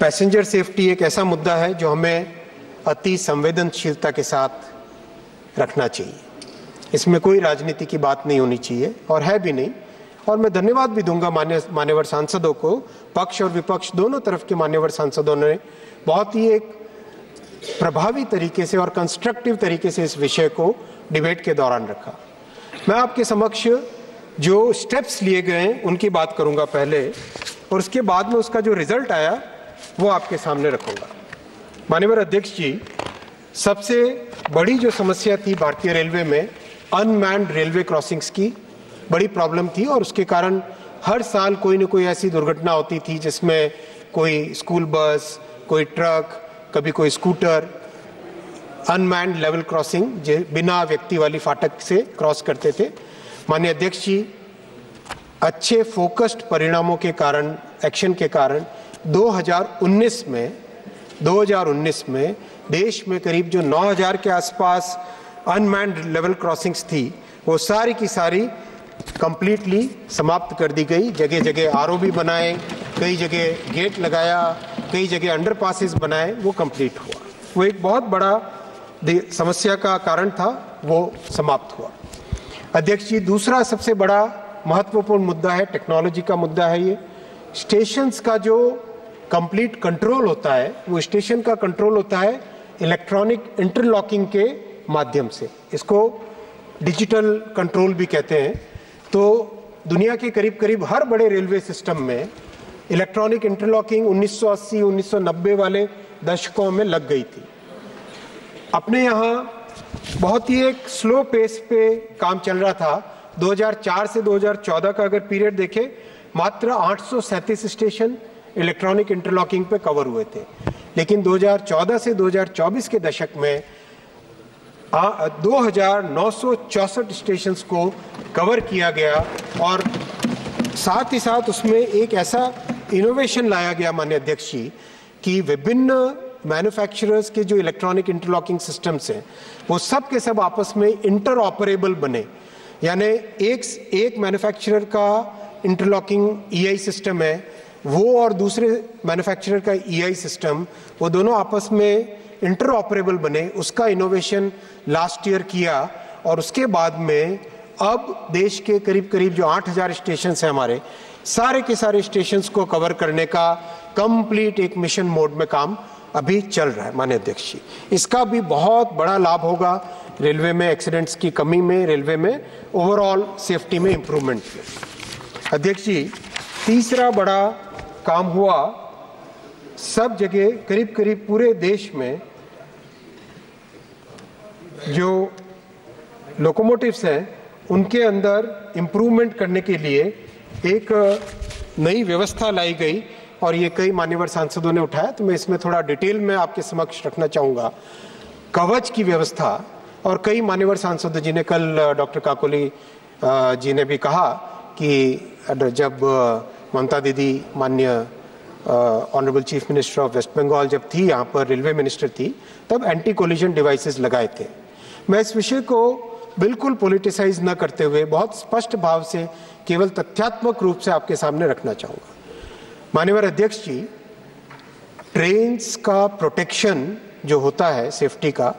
Passenger safety एक ऐसा मुद्दा है जो हमें अति संवेदनशीलता के साथ रखना चाहिए। इसमें कोई राजनीति की बात नहीं होनी चाहिए और है भी नहीं। और मैं धन्यवाद भी दूंगा मान्यवर सांसदों को, पक्ष और विपक्ष दोनों तरफ के मान्यवर सांसदों ने बहुत ही एक प्रभावी तरीके से और कंस्ट्रक्टिव तरीके से इस विषय को डिबेट के दौरान रखा। मैं आपके समक्ष जो स्टेप्स लिए गए उनकी बात करूंगा पहले, और उसके बाद में उसका जो रिजल्ट आया वो आपके सामने रखूंगा। माननीय अध्यक्ष जी, सबसे बड़ी जो समस्या थी भारतीय रेलवे में, अनमैन्ड रेलवे क्रॉसिंग्स की बड़ी प्रॉब्लम थी, और उसके कारण हर साल कोई न कोई ऐसी दुर्घटना होती थी जिसमें कोई स्कूल बस, कोई ट्रक, कभी कोई स्कूटर अनमैन्ड लेवल क्रॉसिंग बिना व्यक्ति वाली फाटक से क्रॉस करते थे। माननीय अध्यक्ष जी, अच्छे फोकस्ड परिणामों के कारण, एक्शन के कारण 2019 में देश में करीब जो 9000 के आसपास अनमैन्ड लेवल क्रॉसिंग्स थी वो सारी की सारी कंप्लीटली समाप्त कर दी गई। जगह जगह आरओबी बनाए, कई जगह गेट लगाया, कई जगह अंडरपासेस बनाए, वो कंप्लीट हुआ। वो एक बहुत बड़ा समस्या का कारण था, वो समाप्त हुआ। अध्यक्ष जी, दूसरा सबसे बड़ा महत्वपूर्ण मुद्दा है, टेक्नोलॉजी का मुद्दा है। ये स्टेशंस का जो कंप्लीट कंट्रोल होता है, वो स्टेशन का कंट्रोल होता है इलेक्ट्रॉनिक इंटरलॉकिंग के माध्यम से। इसको डिजिटल कंट्रोल भी कहते हैं। तो दुनिया के करीब करीब हर बड़े रेलवे सिस्टम में इलेक्ट्रॉनिक इंटरलॉकिंग 1980-1990 वाले दशकों में लग गई थी। अपने यहाँ बहुत ही एक स्लो पेस पे काम चल रहा था। 2004 से 2014 का अगर पीरियड देखें, मात्र 837 स्टेशन इलेक्ट्रॉनिक इंटरलॉकिंग पे कवर हुए थे। लेकिन 2014 से 2024 के दशक में 2964 स्टेशंस को कवर किया गया, और साथ ही साथ उसमें एक ऐसा इनोवेशन लाया गया माननीय अध्यक्ष जी कि विभिन्न मैन्युफैक्चरर्स के जो इलेक्ट्रॉनिक इंटरलॉकिंग सिस्टम्स हैं वो सब के सब आपस में इंटर ऑपरेबल बने। यानी एक मैन्युफैक्चरर का इंटरलॉकिंग ईआई सिस्टम है, वो और दूसरे मैन्युफैक्चरर का ईआई सिस्टम, वो दोनों आपस में इंटर ऑपरेबल बने। उसका इनोवेशन लास्ट ईयर किया, और उसके बाद में अब देश के करीब करीब जो 8000 स्टेशन हैं हमारे, सारे के सारे स्टेशंस को कवर करने का कंप्लीट एक मिशन मोड में काम अभी चल रहा है माननीय अध्यक्ष जी। इसका भी बहुत बड़ा लाभ होगा रेलवे में एक्सीडेंट्स की कमी में, रेलवे में ओवरऑल सेफ्टी में इंप्रूवमेंट में। अध्यक्ष जी, तीसरा बड़ा काम हुआ, सब जगह करीब करीब पूरे देश में जो लोकोमोटिव्स हैं उनके अंदर इंप्रूवमेंट करने के लिए एक नई व्यवस्था लाई गई, और ये कई मान्यवर सांसदों ने उठाया, तो मैं इसमें थोड़ा डिटेल में आपके समक्ष रखना चाहूँगा। कवच की व्यवस्था, और कई मान्यवर सांसदों जी ने, कल डॉक्टर काकोली जी ने भी कहा कि जब ममता दीदी माननीय honourable chief minister of West Bengal जब थी यहाँ पर, रेलवे मिनिस्टर थी, तब एंटी कोलिजन डिवाइसेस लगाए थे। मैं इस विषय को बिल्कुल पॉलिटिसाइज न करते हुए बहुत स्पष्ट भाव से केवल तथ्यात्मक रूप से आपके सामने रखना चाहूँगा। माननीय अध्यक्ष जी, ट्रेन्स का प्रोटेक्शन जो होता है सेफ्टी का,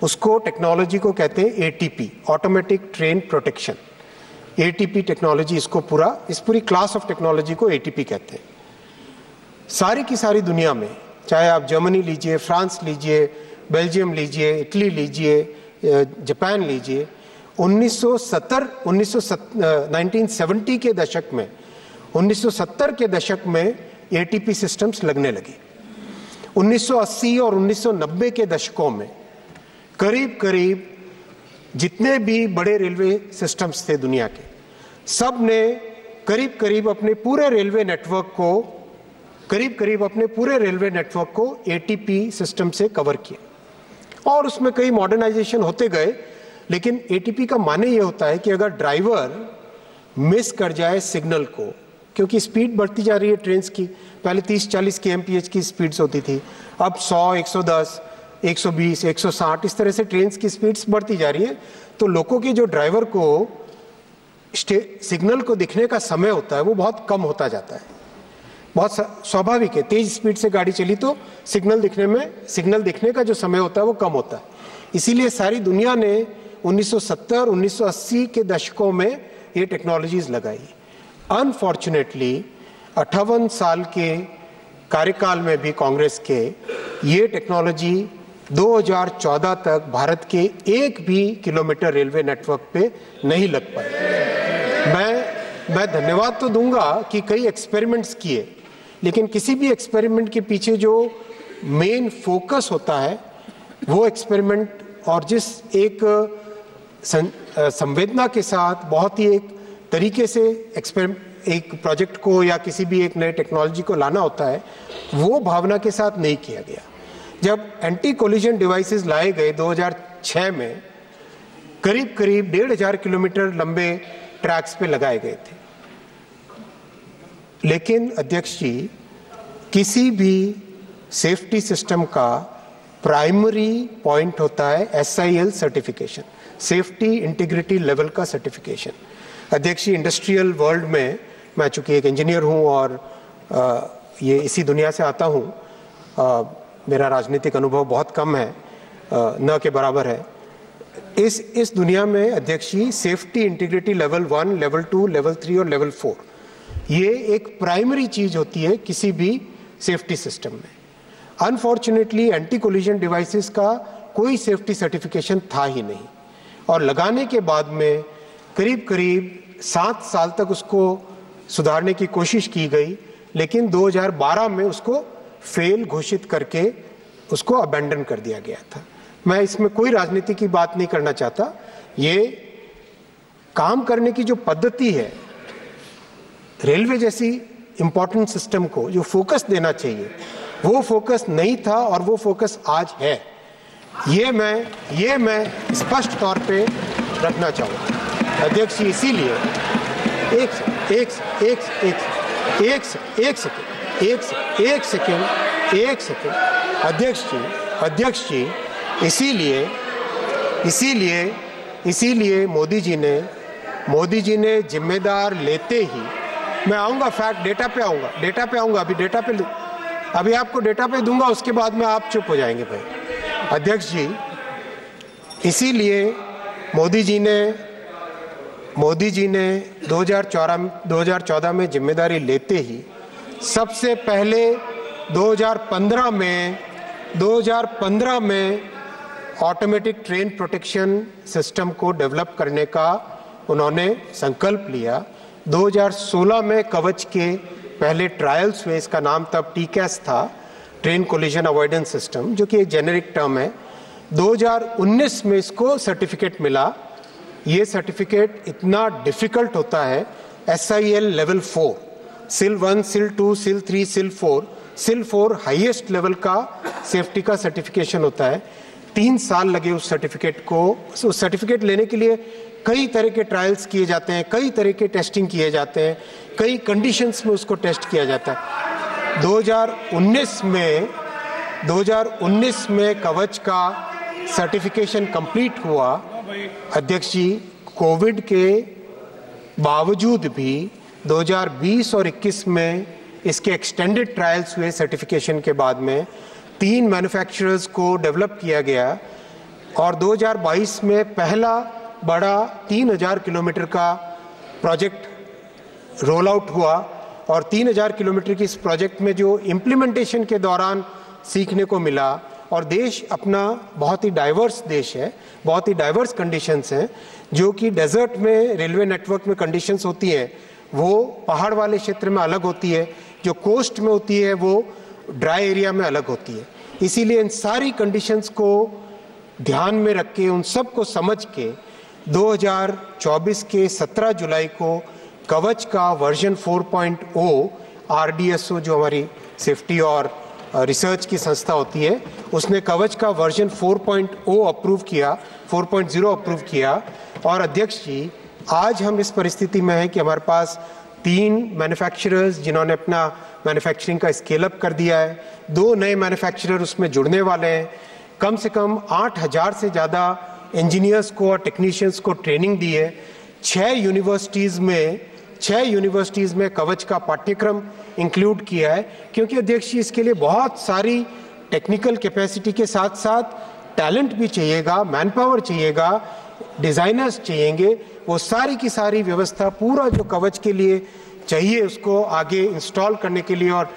उसको टेक्नोलॉजी को कहते हैं ATP, automatic train protection. ATP technology, इसको इस पूरी क्लास ऑफ टेक्नोलॉजी को एटीपी कहते हैं। सारी की सारी दुनिया में, चाहे आप जर्मनी लीजिए, फ्रांस लीजिए, बेल्जियम लीजिए, इटली लीजिए, जापान लीजिए, 1970 के दशक में, 1970 के दशक में एटीपी सिस्टम्स लगने लगे। 1980 और 1990 के दशकों में करीब करीब जितने भी बड़े रेलवे सिस्टम्स थे दुनिया के, सब ने करीब करीब अपने पूरे रेलवे नेटवर्क को एटीपी सिस्टम से कवर किया, और उसमें कई मॉडर्नाइजेशन होते गए। लेकिन एटीपी का माने ये होता है कि अगर ड्राइवर मिस कर जाए सिग्नल को, क्योंकि स्पीड बढ़ती जा रही है ट्रेन्स की, पहले 30-40 kmph की स्पीड्स होती थी, अब 100, 110, 120, 160 इस तरह से ट्रेन्स की स्पीड्स बढ़ती जा रही है। तो लोगों के जो ड्राइवर को सिग्नल को दिखने का समय होता है वो बहुत कम होता जाता है, बहुत स्वाभाविक है, तेज स्पीड से गाड़ी चली तो सिग्नल दिखने का जो समय होता है वो कम होता है। इसीलिए सारी दुनिया ने 1970 और 1980 के दशकों में ये टेक्नोलॉजीज लगाई। अनफॉर्चुनेटली 58 साल के कार्यकाल में भी कांग्रेस के ये टेक्नोलॉजी 2014 तक भारत के एक भी किलोमीटर रेलवे नेटवर्क पे नहीं लग पाई। मैं धन्यवाद तो दूंगा कि कई एक्सपेरिमेंट्स किए, लेकिन किसी भी एक्सपेरिमेंट के पीछे जो मेन फोकस होता है वो एक्सपेरिमेंट और जिस एक संवेदना के साथ बहुत ही एक तरीके से एक प्रोजेक्ट को या किसी भी एक नए टेक्नोलॉजी को लाना होता है, वो भावना के साथ नहीं किया गया। जब एंटी कोलिजन डिवाइसेस लाए गए 2006 में, करीब 1,500 किलोमीटर लंबे ट्रैक्स पे लगाए गए थे। लेकिन अध्यक्ष जी, किसी भी सेफ्टी सिस्टम का प्राइमरी पॉइंट होता है SIL certification, safety integrity level का सर्टिफिकेशन। अध्यक्ष जी, इंडस्ट्रियल वर्ल्ड में मैं चूंकि एक इंजीनियर हूं और ये इसी दुनिया से आता हूं, मेरा राजनीतिक अनुभव बहुत कम है, न के बराबर है। इस दुनिया में अध्यक्ष जी, safety integrity level 1, level 2, level 3 और लेवल 4 ये एक प्राइमरी चीज होती है किसी भी सेफ्टी सिस्टम में। अनफॉर्चुनेटली एंटी कोलिजन डिवाइसेस का कोई सेफ्टी सर्टिफिकेशन था ही नहीं, और लगाने के बाद में करीब 7 साल तक उसको सुधारने की कोशिश की गई, लेकिन 2012 में उसको फेल घोषित करके उसको अबैंडन कर दिया गया था। मैं इसमें कोई राजनीति की बात नहीं करना चाहता। ये काम करने की जो पद्धति है, रेलवे जैसी इंपॉर्टेंट सिस्टम को जो फोकस देना चाहिए वो फोकस नहीं था, और वो फोकस आज है। ये मैं स्पष्ट तौर पे रखना चाहूँगा अध्यक्ष जी। इसीलिए एक सेकेंड अध्यक्ष जी, इसीलिए मोदी जी ने जिम्मेदार लेते ही, मैं आऊंगा फैक्ट डेटा पे आऊंगा, अभी आपको डेटा पे दूंगा, उसके बाद में आप चुप हो जाएंगे भाई। अध्यक्ष जी, इसीलिए मोदी जी ने 2014 में जिम्मेदारी लेते ही सबसे पहले 2015 में ऑटोमेटिक ट्रेन प्रोटेक्शन सिस्टम को डेवलप करने का उन्होंने संकल्प लिया। 2016 में कवच के पहले ट्रायल्स हुए, इसका नाम तब TCAS था, ट्रेन कोलिजन अवॉइडेंस सिस्टम, जो कि एक जेनेरिक टर्म है। 2019 में इसको सर्टिफिकेट मिला। ये सर्टिफिकेट इतना डिफिकल्ट होता है, SIL level 4, SIL 1, SIL 2, SIL 3, SIL 4 highest level का सेफ्टी का सर्टिफिकेशन होता है। 3 साल लगे उस सर्टिफिकेट लेने के लिए। कई तरह के ट्रायल्स किए जाते हैं, कई तरह के टेस्टिंग किए जाते हैं, कई कंडीशंस में उसको टेस्ट किया जाता है। 2019 में कवच का सर्टिफिकेशन कंप्लीट हुआ। अध्यक्ष जी, कोविड के बावजूद भी 2020 और 21 में इसके एक्सटेंडेड ट्रायल्स हुए। सर्टिफिकेशन के बाद में 3 मैन्युफैक्चरर्स को डेवलप किया गया, और 2022 में पहला बड़ा 3000 किलोमीटर का प्रोजेक्ट रोल आउट हुआ। और 3000 किलोमीटर की इस प्रोजेक्ट में जो इम्प्लीमेंटेशन के दौरान सीखने को मिला, और देश अपना बहुत ही डाइवर्स देश है, बहुत ही डाइवर्स कंडीशंस हैं, जो कि डेजर्ट में रेलवे नेटवर्क में कंडीशंस होती हैं वो पहाड़ वाले क्षेत्र में अलग होती है, जो कोस्ट में होती है वो ड्राई एरिया में अलग होती है। इसीलिए इन सारी कंडीशंस को ध्यान में रख के, उन सब को समझ के 2024 के 17 जुलाई को कवच का वर्जन 4.0 RDSO, जो हमारी सेफ्टी और रिसर्च की संस्था होती है, उसने कवच का वर्जन 4.0 अप्रूव किया, 4.0 अप्रूव किया। और अध्यक्ष जी, आज हम इस परिस्थिति में हैं कि हमारे पास 3 मैन्युफैक्चरर्स जिन्होंने अपना मैन्युफैक्चरिंग का स्केल अप कर दिया है, 2 नए मैन्युफैक्चरर उसमें जुड़ने वाले हैं, कम से कम 8000 से ज़्यादा इंजीनियर्स को और टेक्नीशियंस को ट्रेनिंग दी है, 6 यूनिवर्सिटीज़ में 6 यूनिवर्सिटीज़ में कवच का पाठ्यक्रम इंक्लूड किया है, क्योंकि अध्यक्ष जी इसके लिए बहुत सारी टेक्निकल कैपेसिटी के साथ साथ टैलेंट भी चाहिएगा, मैन पावर चाहिएगा, डिज़ाइनर्स चाहिएंगे। वो सारी की सारी व्यवस्था पूरा जो कवच के लिए चाहिए उसको आगे इंस्टॉल करने के लिए और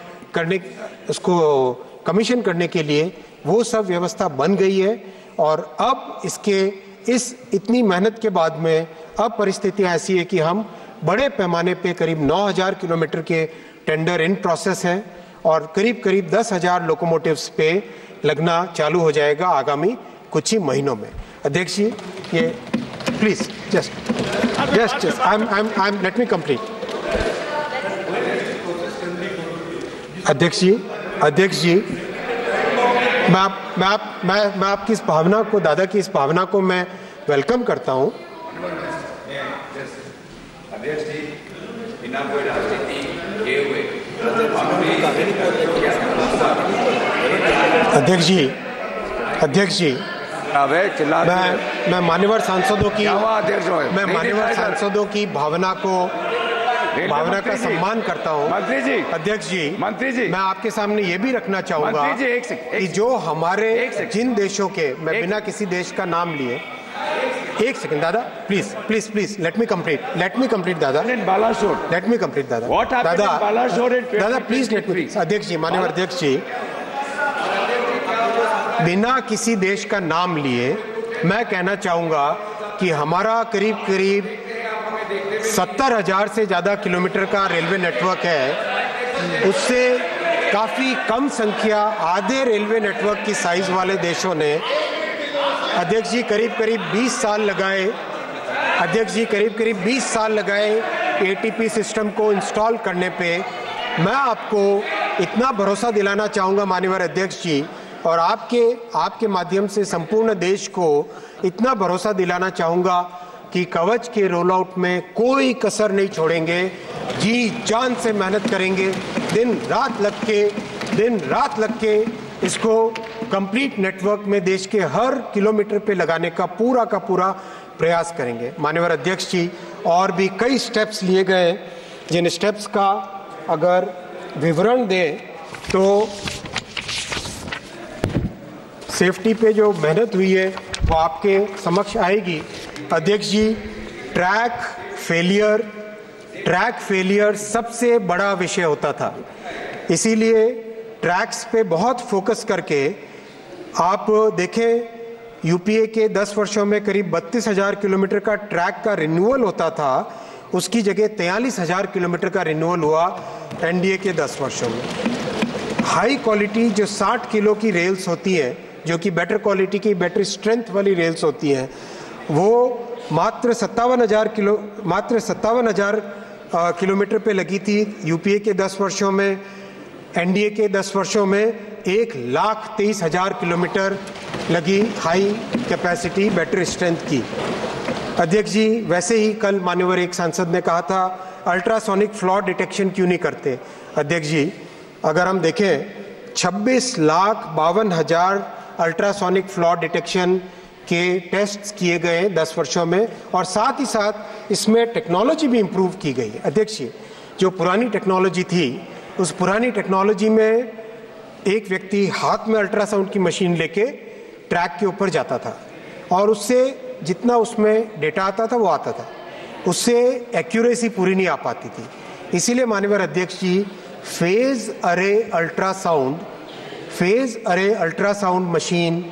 उसको कमीशन करने के लिए वो सब व्यवस्था बन गई है। और अब इस इतनी मेहनत के बाद में अब परिस्थितियाँ ऐसी है कि हम बड़े पैमाने पे करीब 9000 किलोमीटर के टेंडर इन प्रोसेस हैं और करीब 10,000 लोकोमोटिव्स पे लगना चालू हो जाएगा आगामी कुछ ही महीनों में। अध्यक्ष जी, ये please just I let me complete. अध्यक्ष जी मैं आपकी इस भावना को, दादा की इस भावना को मैं वेलकम करता हूं। अध्यक्ष जी, बिना कोई राजनीति किए हुए अध्यक्ष जी मैं मान्यवर सांसदों की भावना का सम्मान करता हूं। अध्यक्ष जी मैं आपके सामने ये भी रखना चाहूंगा कि जो हमारे जिन देशों के, मैं बिना किसी देश का नाम लिए, एक सेकंड दादा, प्लीज लेट मी कंप्लीट दादा, दादा प्लीज लेट मी। अध्यक्ष जी, माननीय अध्यक्ष जी, बिना किसी देश का नाम लिए मैं कहना चाहूंगा कि हमारा करीब 70,000 से ज्यादा किलोमीटर का रेलवे नेटवर्क है। उससे काफी कम संख्या आधे रेलवे नेटवर्क की साइज वाले देशों ने अध्यक्ष जी करीब 20 साल लगाए। अध्यक्ष जी करीब 20 साल लगाए एटीपी सिस्टम को इंस्टॉल करने पे। मैं आपको इतना भरोसा दिलाना चाहूँगा माननीय अध्यक्ष जी, और आपके माध्यम से संपूर्ण देश को इतना भरोसा दिलाना चाहूँगा कि कवच के रोल आउट में कोई कसर नहीं छोड़ेंगे, जी जान से मेहनत करेंगे, दिन रात लग के इसको कंप्लीट नेटवर्क में देश के हर किलोमीटर पे लगाने का पूरा प्रयास करेंगे। माननीय अध्यक्ष जी, और भी कई स्टेप्स लिए गए, जिन स्टेप्स का अगर विवरण दें तो सेफ्टी पे जो मेहनत हुई है वो आपके समक्ष आएगी। अध्यक्ष जी, ट्रैक फेलियर सबसे बड़ा विषय होता था, इसीलिए ट्रैक्स पे बहुत फोकस करके आप देखें यूपीए के 10 वर्षों में करीब 32,000 किलोमीटर का ट्रैक का रिन्यूअल होता था, उसकी जगह 43,000 किलोमीटर का रिन्यूअल हुआ एनडीए के 10 वर्षों में। हाई क्वालिटी जो 60 किलो की रेल्स होती हैं, जो कि बेटर क्वालिटी की बैटरी स्ट्रेंथ वाली रेल्स होती हैं, वो मात्र 57,000 किलोमीटर पे लगी थी यूपीए के 10 वर्षों में। एनडीए के 10 वर्षों में 1,23,000 किलोमीटर लगी हाई कैपेसिटी बैटरी स्ट्रेंथ की। अध्यक्ष जी, वैसे ही कल मान्यवर एक सांसद ने कहा था अल्ट्रासोनिक फ्लॉ डिटेक्शन क्यों नहीं करते। अध्यक्ष जी, अगर हम देखें 26,52,000 अल्ट्रासोनिक फ्लॉ डिटेक्शन के टेस्ट्स किए गए 10 वर्षों में, और साथ ही साथ इसमें टेक्नोलॉजी भी इम्प्रूव की गई। अध्यक्ष जी, जो पुरानी टेक्नोलॉजी थी, उस पुरानी टेक्नोलॉजी में एक व्यक्ति हाथ में अल्ट्रासाउंड की मशीन लेके ट्रैक के ऊपर जाता था और उससे जितना उसमें डेटा आता था वो आता था, उससे एक्यूरेसी पूरी नहीं आ पाती थी। इसीलिए माननीय अध्यक्ष जी, फेज अरे अल्ट्रासाउंड मशीन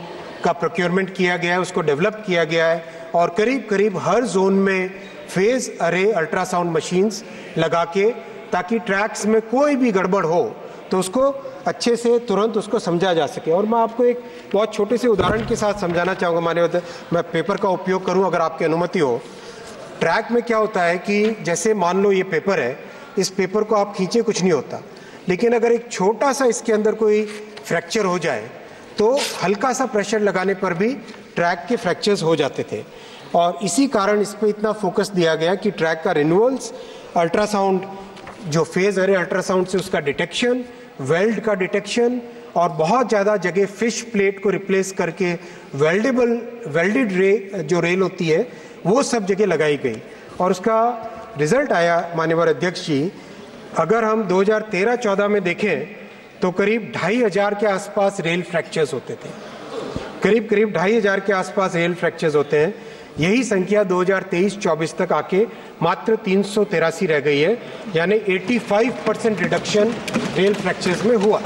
का प्रोक्योरमेंट किया गया है, उसको डेवलप किया गया है, और करीब हर जोन में फेज अरे अल्ट्रासाउंड मशीन्स लगा के, ताकि ट्रैक्स में कोई भी गड़बड़ हो तो उसको अच्छे से तुरंत उसको समझा जा सके। और मैं आपको एक बहुत छोटे से उदाहरण के साथ समझाना चाहूँगा माननीय, मैं पेपर का उपयोग करूँ अगर आपकी अनुमति हो। ट्रैक में क्या होता है कि जैसे मान लो ये पेपर है, इस पेपर को आप खींचे कुछ नहीं होता, लेकिन अगर एक छोटा सा इसके अंदर कोई फ्रैक्चर हो जाए तो हल्का सा प्रेशर लगाने पर भी ट्रैक के फ्रैक्चर्स हो जाते थे। और इसी कारण इस पर इतना फोकस दिया गया कि ट्रैक का रिन्यूअल्स, अल्ट्रासाउंड जो फेज अरे अल्ट्रासाउंड से उसका डिटेक्शन, वेल्ड का डिटेक्शन, और बहुत ज़्यादा जगह फिश प्लेट को रिप्लेस करके वेल्डेड जो रेल होती है वो सब जगह लगाई गई। और उसका रिजल्ट आया माननीय अध्यक्ष जी, अगर हम 2013-14 में देखें तो करीब 2500 के आसपास रेल फ्रैक्चर्स होते थे, करीब 2500 के आसपास रेल फ्रैक्चर्स होते हैं। यही संख्या 2023-24 तक आके मात्र 383 रह गई है, यानी 85% रिडक्शन रेल फ्रैक्चर्स में हुआ।